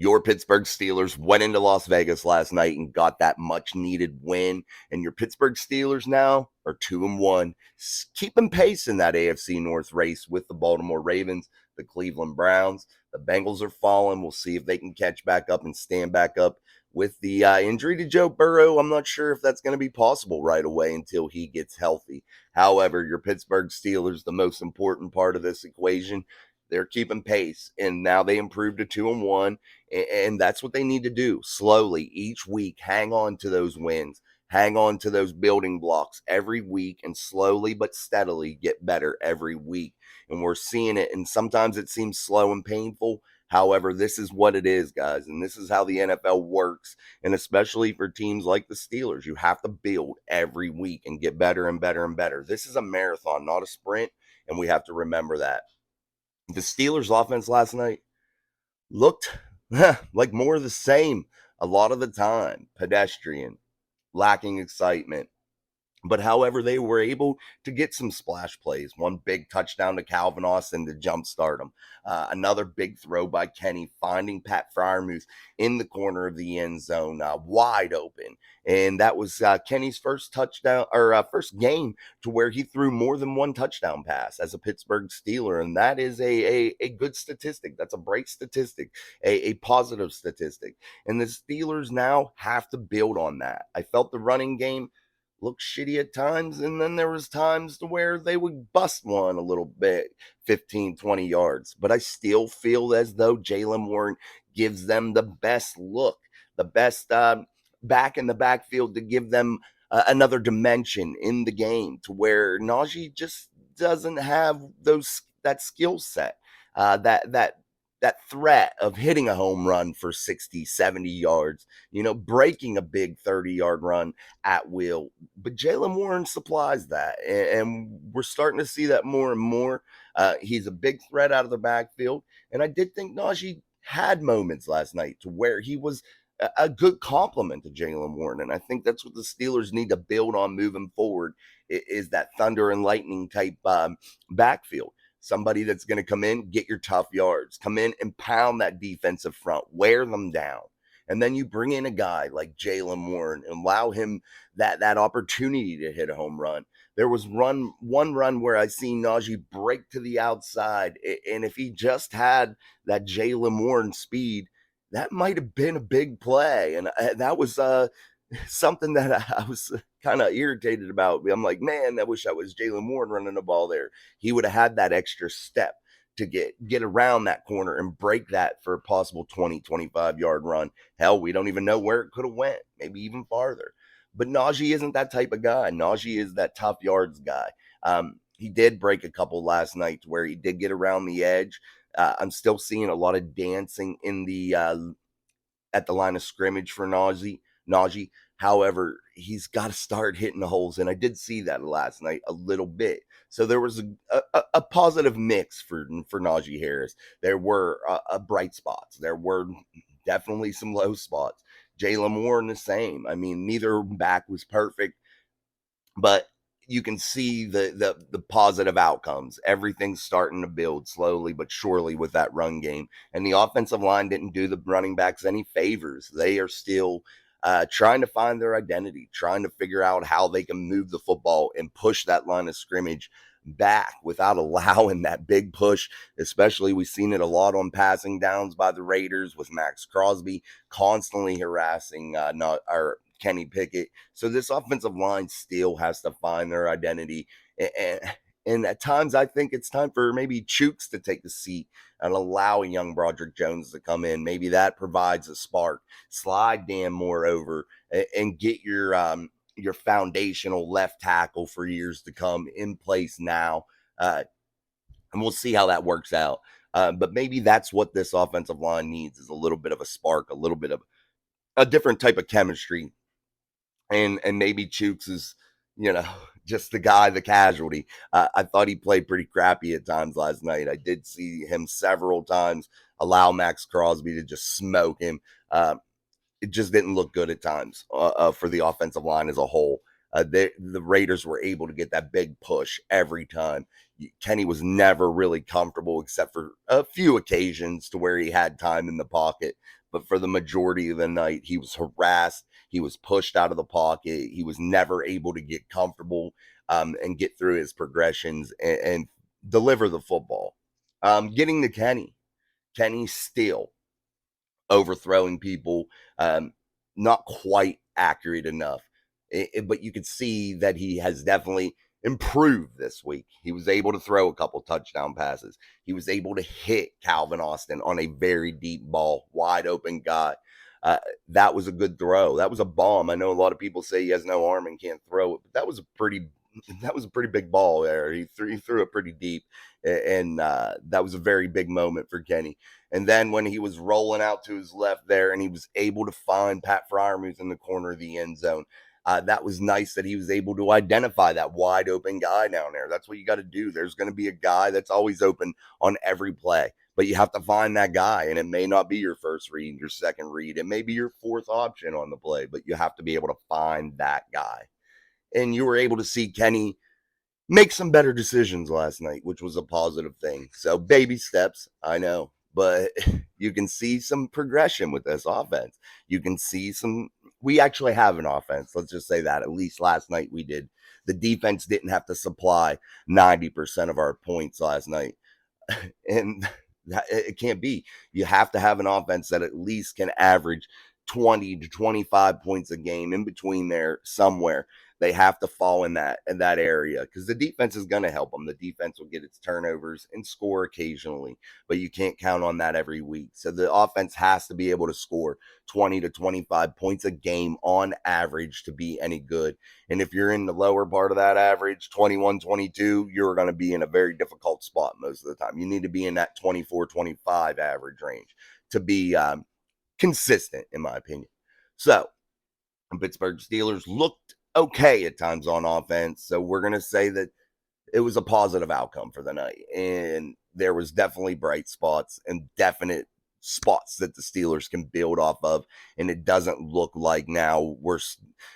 Your Pittsburgh Steelers went into Las Vegas last night and got that much needed win. And your Pittsburgh Steelers now are 2-1, keeping pace in that AFC North race with the Baltimore Ravens, the Cleveland Browns. The Bengals are falling. We'll see if they can catch back up and stand back up. With the injury to Joe Burrow, I'm not sure if that's going to be possible right away until he gets healthy. However, your Pittsburgh Steelers, the most important part of this equation, they're keeping pace, and now they improved to 2-1, and that's what they need to do. Slowly, each week, hang on to those wins, hang on to those building blocks every week, and slowly but steadily get better every week. And we're seeing it, and sometimes it seems slow and painful. However, this is what it is, guys, and this is how the NFL works. And especially for teams like the Steelers, you have to build every week and get better and better and better. This is a marathon, not a sprint, and we have to remember that. The Steelers' offense last night looked like more of the same a lot of the time. Pedestrian, lacking excitement. But however, they were able to get some splash plays. One big touchdown to Calvin Austin to jumpstart them. Another big throw by Kenny, finding Pat Freiermuth in the corner of the end zone, wide open. And that was Kenny's first touchdown or first game to where he threw more than one touchdown pass as a Pittsburgh Steeler. And that is a good statistic. That's a bright statistic, a positive statistic. And the Steelers now have to build on that. I felt the running game looked shitty at times, and then there was times to where they would bust one a little bit, 15, 20 yards. But I still feel as though Jaylen Warren gives them the best look, the best back in the backfield to give them another dimension in the game to where Najee just doesn't have that skill set, that threat of hitting a home run for 60, 70 yards, breaking a big 30-yard run at will. But Jaylen Warren supplies that, and we're starting to see that more and more. He's a big threat out of the backfield, and I did think Najee had moments last night to where he was a good complement to Jaylen Warren, and I think that's what the Steelers need to build on moving forward, is that thunder and lightning type backfield. Somebody that's going to come in, get your tough yards, come in and pound that defensive front, wear them down. And then you bring in a guy like Jaylen Warren and allow him that opportunity to hit a home run. There was one run where I seen Najee break to the outside, and if he just had that Jaylen Warren speed, that might have been a big play. And that was something that I was kind of irritated about. I'm like, man, I wish I was Jaylen Warren running the ball there. He would have had that extra step to get around that corner and break that for a possible 20, 25-yard run. Hell, we don't even know where it could have went, maybe even farther. But Najee isn't that type of guy. Najee is that tough yards guy. He did break a couple last night where he did get around the edge. I'm still seeing a lot of dancing in the at the line of scrimmage for Najee. However, he's got to start hitting the holes, and I did see that last night a little bit. So there was a positive mix for Najee Harris. There were bright spots. There were definitely some low spots. Jaylen Warren the same. I mean, neither back was perfect, but you can see the positive outcomes. Everything's starting to build slowly but surely with that run game. And the offensive line didn't do the running backs any favors. They are still trying to find their identity, trying to figure out how they can move the football and push that line of scrimmage back without allowing that big push. Especially, we've seen it a lot on passing downs by the Raiders with Max Crosby constantly harassing Kenny Pickett. So this offensive line still has to find their identity. And at times, I think it's time for maybe Chooks to take the seat and allow a young Broderick Jones to come in. Maybe that provides a spark. Slide Dan Moore over and get your foundational left tackle for years to come in place now. And we'll see how that works out. But maybe that's what this offensive line needs, is a little bit of a spark, a little bit of a different type of chemistry. And maybe Chooks is, just the guy, the casualty. I thought he played pretty crappy at times last night. I did see him several times allow Max Crosby to just smoke him. It just didn't look good at times for the offensive line as a whole. The Raiders were able to get that big push every time. Kenny was never really comfortable except for a few occasions to where he had time in the pocket. but for the majority of the night, he was harassed. He was pushed out of the pocket. He was never able to get comfortable and get through his progressions and deliver the football. Getting to Kenny still overthrowing people, not quite accurate enough. But you could see that he has definitely improved this week. He was able to throw a couple touchdown passes. He was able to hit Calvin Austin on a very deep ball, wide open guy. Uh, that was a good throw. That was a bomb. I know a lot of people say he has no arm and can't throw it, but that was a pretty big ball there. He threw it pretty deep, and that was a very big moment for Kenny. And then when he was rolling out to his left there and he was able to find Pat Fryermuth in the corner of the end zone, that was nice that he was able to identify that wide open guy down there. That's what you got to do. There's going to be a guy that's always open on every play, but you have to find that guy. And it may not be your first read, your second read. It may be your fourth option on the play, but you have to be able to find that guy. And you were able to see Kenny make some better decisions last night, which was a positive thing. So baby steps, I know, but you can see some progression with this offense. You can see we actually have an offense. Let's just say that. At least last night we did. The defense didn't have to supply 90% of our points last night. And it can't be. You have to have an offense that at least can average 20 to 25 points a game in between there somewhere. They have to fall in that area because the defense is going to help them. The defense will get its turnovers and score occasionally, but you can't count on that every week. So the offense has to be able to score 20 to 25 points a game on average to be any good. And if you're in the lower part of that average, 21, 22, you're going to be in a very difficult spot most of the time. You need to be in that 24, 25 average range to be consistent, in my opinion. So the Pittsburgh Steelers looked okay at times on offense. So we're going to say that it was a positive outcome for the night. And there was definitely bright spots and definite spots that the Steelers can build off of. And it doesn't look like now we're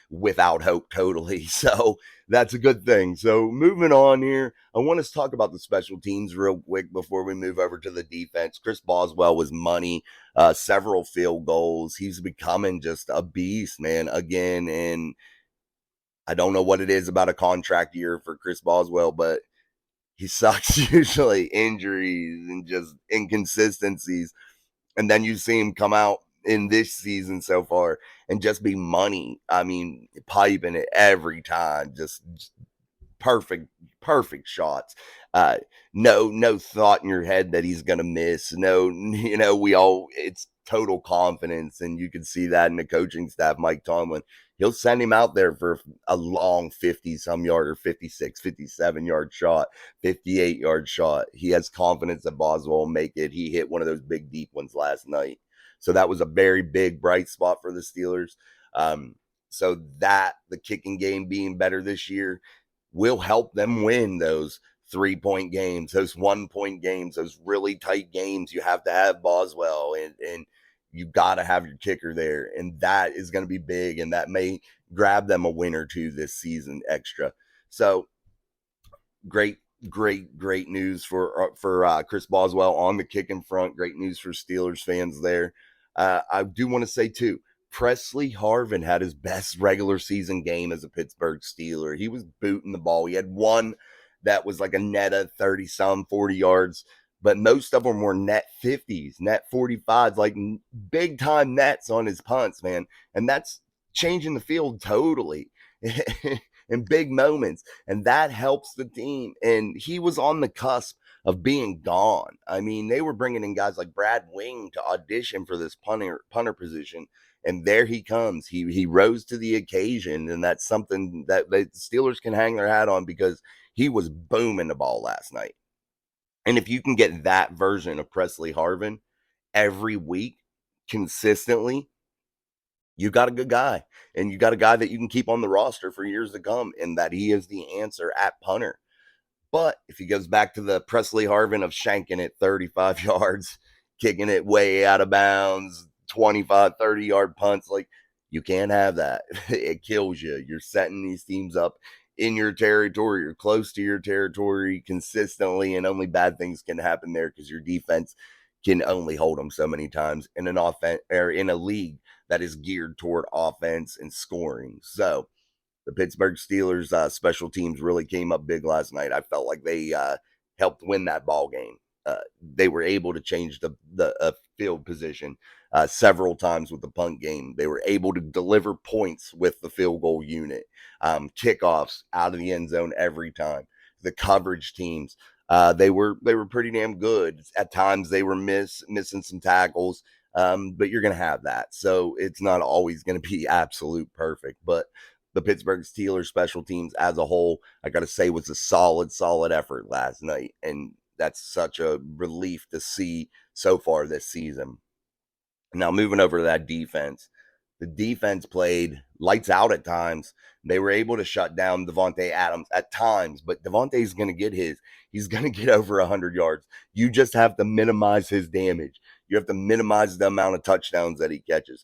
without hope totally. So that's a good thing. So moving on here, I want us to talk about the special teams real quick before we move over to the defense. Chris Boswell was money, several field goals. He's becoming just a beast, man, again. And I don't know what it is about a contract year for Chris Boswell, but he sucks usually. Injuries and just inconsistencies. And then you see him come out in this season so far and just be money. I mean, piping it every time. Just perfect shots. No thought in your head that he's gonna miss. No, it's total confidence, and you can see that in the coaching staff. Mike Tomlin, he'll send him out there for a long 50-some yard or 56, 57-yard shot, 58-yard shot. He has confidence that Boswell will make it. He hit one of those big deep ones last night. So that was a very big bright spot for the Steelers. So that the kicking game being better this year will help them win those 3-point games, those 1-point games, those really tight games. You have to have Boswell and you got to have your kicker there. And that is going to be big. And that may grab them a win or two this season extra. So great news for Chris Boswell on the kicking front. Great news for Steelers fans there. I do want to say too, Presley Harvin had his best regular season game as a Pittsburgh Steeler. He was booting the ball. He had one that was like a net of 30-some, 40 yards, but most of them were net 50s, net 45s, like big time nets on his punts, man. And that's changing the field totally in big moments. And that helps the team. And he was on the cusp of being gone. I mean, they were bringing in guys like Brad Wing to audition for this punter position. And there he comes. He rose to the occasion, and that's something that the Steelers can hang their hat on because he was booming the ball last night. And if you can get that version of Presley Harvin every week consistently, you got a good guy. And you got a guy that you can keep on the roster for years to come, and that he is the answer at punter. But if he goes back to the Presley Harvin of shanking it 35 yards, kicking it way out of bounds, 25, 30-yard punts, like, you can't have that. It kills you. You're setting these teams up in your territory. You're close to your territory consistently, and only bad things can happen there because your defense can only hold them so many times in an offense or in a league that is geared toward offense and scoring. So the Pittsburgh Steelers special teams really came up big last night. I felt like they helped win that ball game. They were able to change the field position several times with the punt game. They were able to deliver points with the field goal unit, kickoffs out of the end zone every time. The coverage teams, they were pretty damn good. At times they were missing some tackles, but you're gonna have that. So it's not always gonna be absolute perfect, but the Pittsburgh Steelers special teams as a whole, I got to say, was a solid effort last night. And that's such a relief to see so far this season. Now, moving over to that defense, the defense played lights out at times. They were able to shut down Devontae Adams at times, but Devontae's going to get his. He's going to get over 100 yards. You just have to minimize his damage. You have to minimize the amount of touchdowns that he catches.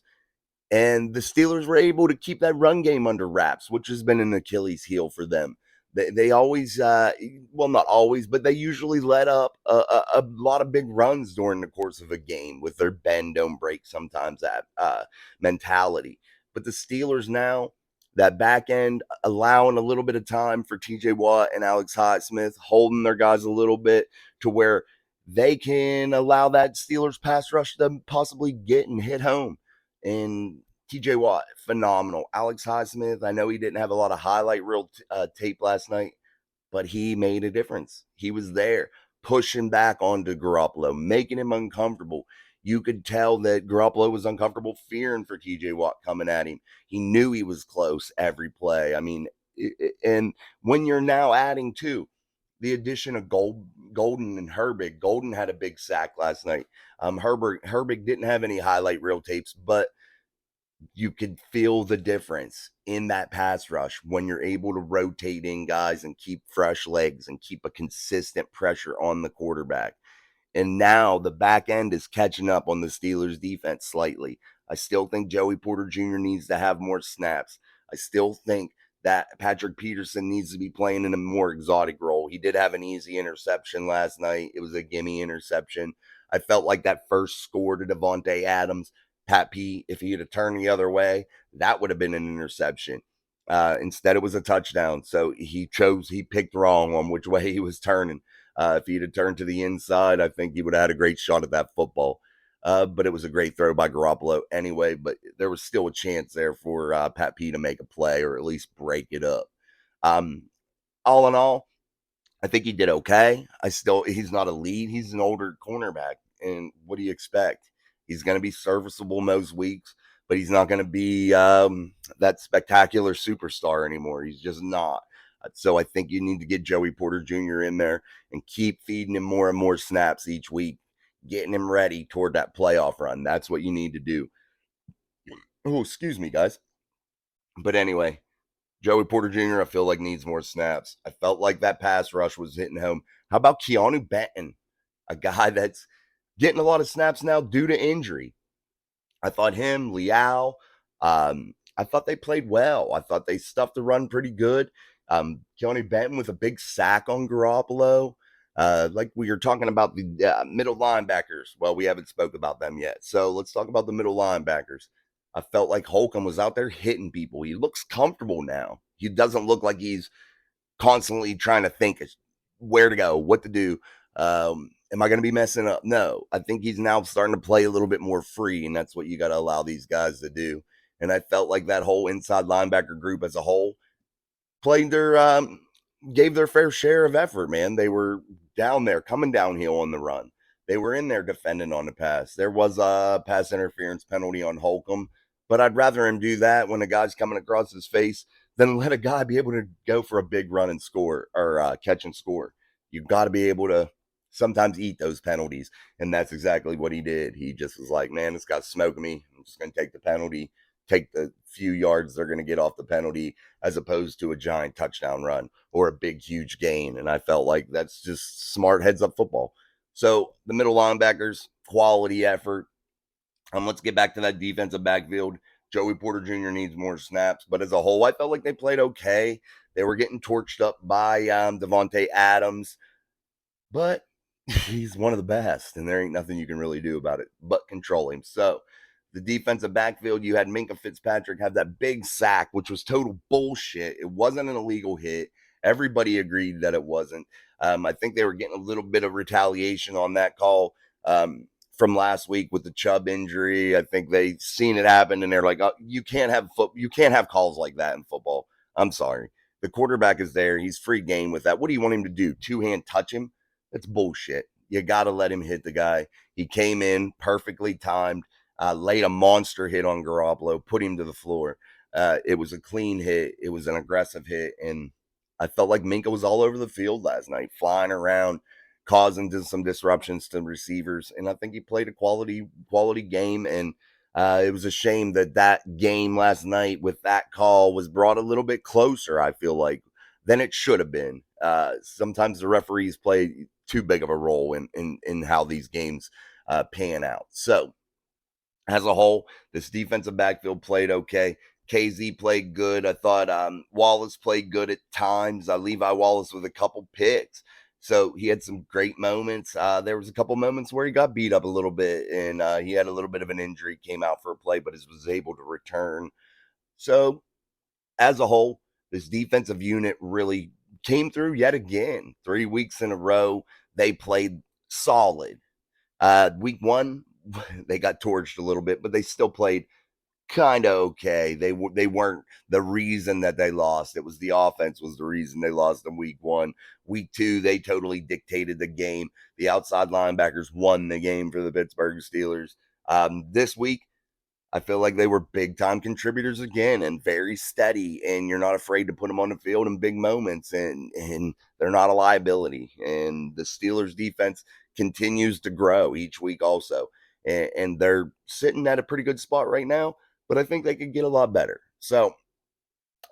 And the Steelers were able to keep that run game under wraps, which has been an Achilles heel for them. They always, well, not always, but they usually let up a lot of big runs during the course of a game with their bend, don't break sometimes that mentality. But the Steelers now, that back end, allowing a little bit of time for TJ Watt and Alex Highsmith, holding their guys a little bit to where they can allow that Steelers pass rush to possibly get and hit home. And TJ Watt, phenomenal. Alex Highsmith, I know he didn't have a lot of highlight reel tape last night, but he made a difference. He was there, pushing back onto Garoppolo, making him uncomfortable. You could tell that Garoppolo was uncomfortable, fearing for TJ Watt coming at him. He knew he was close every play. I mean, and when you're now adding to the addition of Golden and Herbig, Golden had a big sack last night. Herbig didn't have any highlight reel tapes, but you could feel the difference in that pass rush when you're able to rotate in guys and keep fresh legs and keep a consistent pressure on the quarterback. And now the back end is catching up on the Steelers defense slightly. I still think Joey Porter Jr. needs to have more snaps. I still think that Patrick Peterson needs to be playing in a more exotic role. He did have an easy interception last night. It was a gimme interception. I felt like that first score to Devontae Adams, Pat P, if he had turned the other way, that would have been an interception. Instead, it was a touchdown. So he picked wrong on which way he was turning. If he'd have turned to the inside, I think he would have had a great shot at that football. But it was a great throw by Garoppolo anyway. But there was still a chance there for Pat P to make a play or at least break it up. Um, all in all, I think he did okay. He's not a lead. He's an older cornerback. And what do you expect? He's going to be serviceable most weeks, but he's not going to be that spectacular superstar anymore. He's just not. So I think you need to get Joey Porter Jr. in there and keep feeding him more and more snaps each week, getting him ready toward that playoff run. That's what you need to do. Oh, excuse me, guys. But anyway, Joey Porter Jr., I feel like needs more snaps. I felt like that pass rush was hitting home. How about Keanu Benton, a guy that's getting a lot of snaps now due to injury? I thought him, Liao, I thought they played well. I thought they stuffed the run pretty good. Keanu Benton with a big sack on Garoppolo. Like we were talking about the middle linebackers. Well, we haven't spoke about them yet. So let's talk about the middle linebackers. I felt like Holcomb was out there hitting people. He looks comfortable now. He doesn't look like he's constantly trying to think where to go, what to do. Am I going to be messing up? No, I think he's now starting to play a little bit more free, and that's what you got to allow these guys to do. And I felt like that whole inside linebacker group as a whole played gave their fair share of effort, man. They were down there coming downhill on the run. They were in there defending on the pass. There was a pass interference penalty on Holcomb, but I'd rather him do that when a guy's coming across his face than let a guy be able to go for a big run and score or catch and score. You've got to be able to sometimes eat those penalties. And that's exactly what he did. He just was like, man, this guy's smoking me. I'm just going to take the penalty, take the few yards they're going to get off the penalty, as opposed to a giant touchdown run or a big, huge gain. And I felt like that's just smart heads up football. So the middle linebackers, quality effort. Let's get back to that defensive backfield. Joey Porter Jr. needs more snaps, but as a whole, I felt like they played okay. They were getting torched up by Devontae Adams, but He's one of the best, and there ain't nothing you can really do about it but control him. So, the defensive backfield, you had Minka Fitzpatrick have that big sack, which was total bullshit. It wasn't an illegal hit. Everybody agreed that it wasn't. I think they were getting a little bit of retaliation on that call from last week with the Chubb injury. I think they seen it happen, and they're like, oh, you can't have calls like that in football. I'm sorry. The quarterback is there. He's free game with that. What do you want him to do? Two-hand touch him? That's bullshit. You got to let him hit the guy. He came in perfectly timed, laid a monster hit on Garoppolo, put him to the floor. It was a clean hit. It was an aggressive hit. And I felt like Minka was all over the field last night, flying around, causing some disruptions to receivers. And I think he played a quality game. And it was a shame that that game last night with that call was brought a little bit closer, I feel like, than it should have been. Sometimes the referees play too big of a role in how these games pan out. So, as a whole, this defensive backfield played okay. KZ played good. I thought Wallace played good at times. Levi Wallace with a couple picks. So he had some great moments. There was a couple moments where he got beat up a little bit, and he had a little bit of an injury, came out for a play, but was able to return. So as a whole, this defensive unit really came through yet again. 3 weeks in a row, they played solid. Week one, they got torched a little bit, but they still played kind of okay. They weren't the reason that they lost. It was the offense was the reason they lost in week one. Week two, they totally dictated the game. The outside linebackers won the game for the Pittsburgh Steelers. This week, I feel like they were big time contributors again and very steady, and you're not afraid to put them on the field in big moments, and they're not a liability. And the Steelers defense continues to grow each week also, and they're sitting at a pretty good spot right now, but I think they could get a lot better. So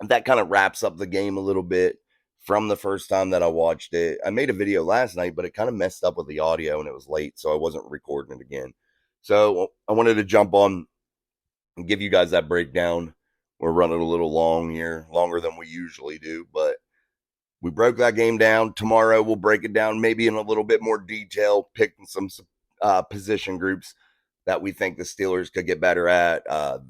that kind of wraps up the game a little bit from the first time that I watched it. I made a video last night, but it kind of messed up with the audio and it was late, so I wasn't recording it again. So I wanted to jump on and give you guys that breakdown. We're running a little long here, longer than we usually do, but we broke that game down. Tomorrow we'll break it down maybe in a little bit more detail, picking some position groups that we think the Steelers could get better at,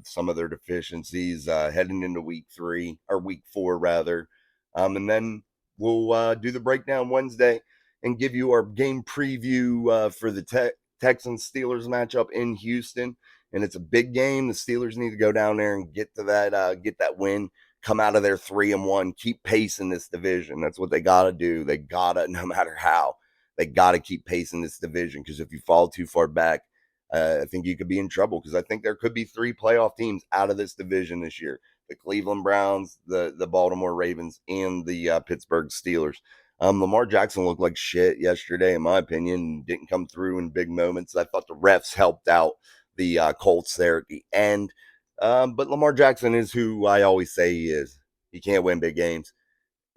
some of their deficiencies heading into week 4 rather. And then we'll do the breakdown Wednesday and give you our game preview for the Texans Steelers matchup in Houston. And it's a big game. The Steelers need to go down there and get that win, come out of there 3-1, keep pacing this division. That's what they got to do. They got to, no matter how, they got to keep pacing this division, because if you fall too far back, I think you could be in trouble, because I think there could be 3 playoff teams out of this division this year: the Cleveland Browns, the Baltimore Ravens, and the Pittsburgh Steelers. Lamar Jackson looked like shit yesterday, in my opinion. Didn't come through in big moments. I thought the refs helped out the Colts there at the end. But Lamar Jackson is who I always say he is. He can't win big games.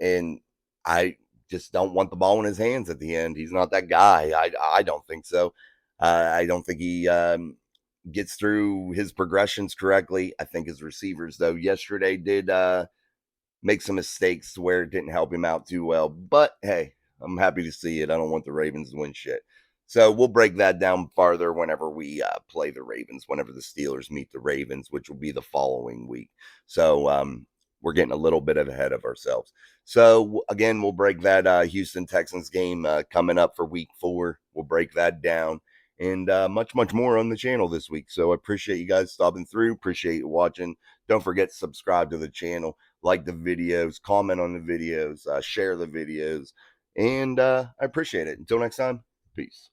And I just don't want the ball in his hands at the end. He's not that guy. I don't think so. I don't think he gets through his progressions correctly. I think his receivers, though, yesterday did make some mistakes to where it didn't help him out too well. But hey, I'm happy to see it. I don't want the Ravens to win shit. So we'll break that down farther whenever we play the Ravens, whenever the Steelers meet the Ravens, which will be the following week. So we're getting a little bit ahead of ourselves. So again, we'll break that Houston Texans game coming up for week 4. We'll break that down, and much more on the channel this week. So I appreciate you guys stopping through. Appreciate you watching. Don't forget to subscribe to the channel, like the videos, comment on the videos, share the videos, and I appreciate it. Until next time, peace.